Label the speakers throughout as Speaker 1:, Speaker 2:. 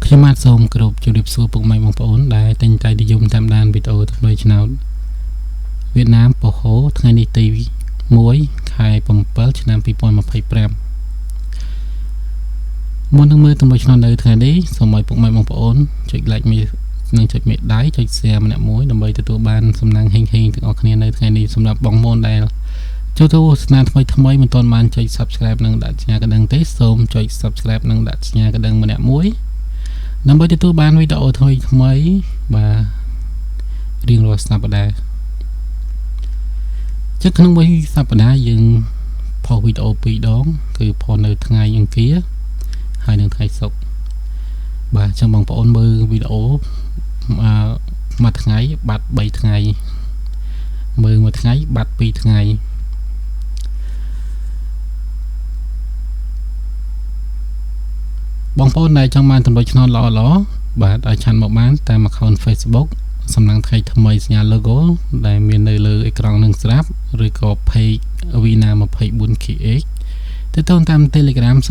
Speaker 1: ខ្ញុំបាទសូមគោរពជម្រាបសួរពុកម៉ែបងប្អូនដែលតែងតែនិយមតាមដានវីដេអូថ្មីឆ្នោតវៀតណាមប៉ូហូថ្ងៃនេះទី1 ខែ 7 ឆ្នាំ 2025 មុននឹងមើលទំនុកឆ្នោតនៅថ្ងៃនេះសូមឲ្យពុកម៉ែបងប្អូនចុច like និងចុចមេដៃចុច share ម្នាក់មួយដើម្បីទទួលបានសំណាងហេងៗទាំងអស់គ្នានៅថ្ងៃនេះសម្រាប់បងប្អូនដែលចូលទស្សនាថ្មីមិនទាន់បានចុច subscribe និងដាក់សញ្ញាកណ្ដឹងទេសូមចុច subscribe និងដាក់សញ្ញាកណ្ដឹងម្នាក់មួយដើម្បីទទួលបានវីដេអូថ្មីបាទរៀងរាល់សប្តាហ៍ចឹងក្នុងមួយសប្តាហ៍យើងផុសវីដេអូ2ដងគឺផុសនៅថ្ងៃអង្គារហើយនិងថ្ងៃសុក្របាទចឹងបងប្អូនមើលវីដេអូមួយថ្ងៃបាត់3ថ្ងៃមើលមួយថ្ងៃបាត់2ថ្ងៃបងប្អូនដែលចង់បានទំនុកឆ្នោតល្អៗបាទអាចឆាន់មកបានតាម account Facebook សំណាងថ្ងៃថ្មីសញ្ញា logo ដែលមាននៅលើអេក្រង់នឹងស្រាប់ឬក៏ page Vina 24KH ទៅតាម Telegram 092 24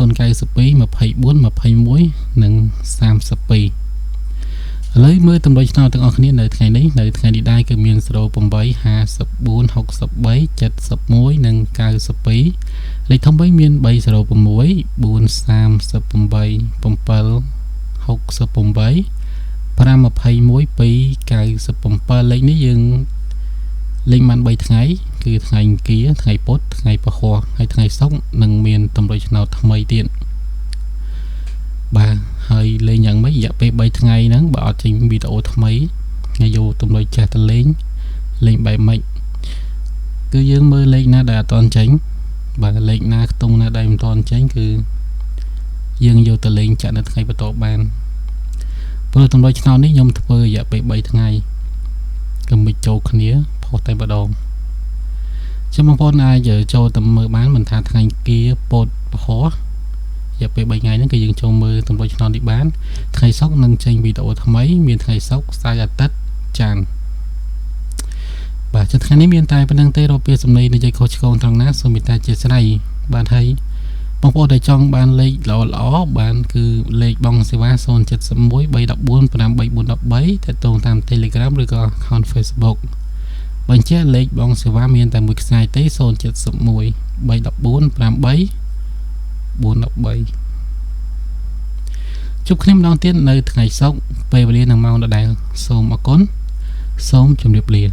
Speaker 1: 21 និង 32 ឥឡូវមើលទំនុកឆ្នោតទាំងអស់គ្នានៅថ្ងៃនេះដែរគឺមាន08 54 63 71 និង 92 លេខធំ3មាន306 438 7 68 521 297 លេខនេះយើងលេខបាន3ថ្ងៃគឺថ្ងៃអង្គារថ្ងៃពុធថ្ងៃពហុហើយថ្ងៃសុក្រនឹងមានទំនុកឆ្នោតថ្មីទៀតបាទហើយលេងយ៉ាងម៉េចរយៈពេល3ថ្ងៃហ្នឹងបើអត់ចេញវីដេអូថ្មីហើយយកទំនុកចេះទៅលេងបែបម៉េចគឺយើងមើលលេខណាដែលអត់ទាន់ចេញបាទលេខណាខ្ទង់ណាដែលមិនទាន់ចេញគឺយើងយកទៅលេងចាក់នៅថ្ងៃបន្ទាប់បានព្រោះទំនុកឆ្នោតនេះខ្ញុំធ្វើរយៈពេល3ថ្ងៃគឺមិនចូលគ្នាផុសតែម្ដងចាំបងប្អូនអាចចូលទៅមើលបានមិនថាថ្ងៃអង្គារពុធពហុរយៈពេល3ថ្ងៃហ្នឹងគឺយើងចូលមើលទំនុកឆ្នោតនេះបានថ្ងៃសុក្រនឹងចេញវីដេអូថ្មីមានថ្ងៃសុក្រសៅរ៍អាទិត្យច័ន្ទបាទថ្ងៃនេះមានតែប៉ុណ្្នឹងទេរកពាក្យសម្ដីនិយាយខុសឆ្គងត្រង់ណាសូមមេត្តាជាស្រ័យបាទហើយបងប្អូនដែលចង់បានលេខល្អបានគឺលេខបងសេវា071 314 843ទៅតាម Telegram ឬក៏ account Facebook បញ្ជាក់លេខបងសេវាមានតែមួយខ្សែទេ071 314 843ជួបគ្នាម្ដងទៀតនៅថ្ងៃសុក្រពេលវេលានឹងម៉ោងដដែលសូមអរគុណសូមជម្រាបលា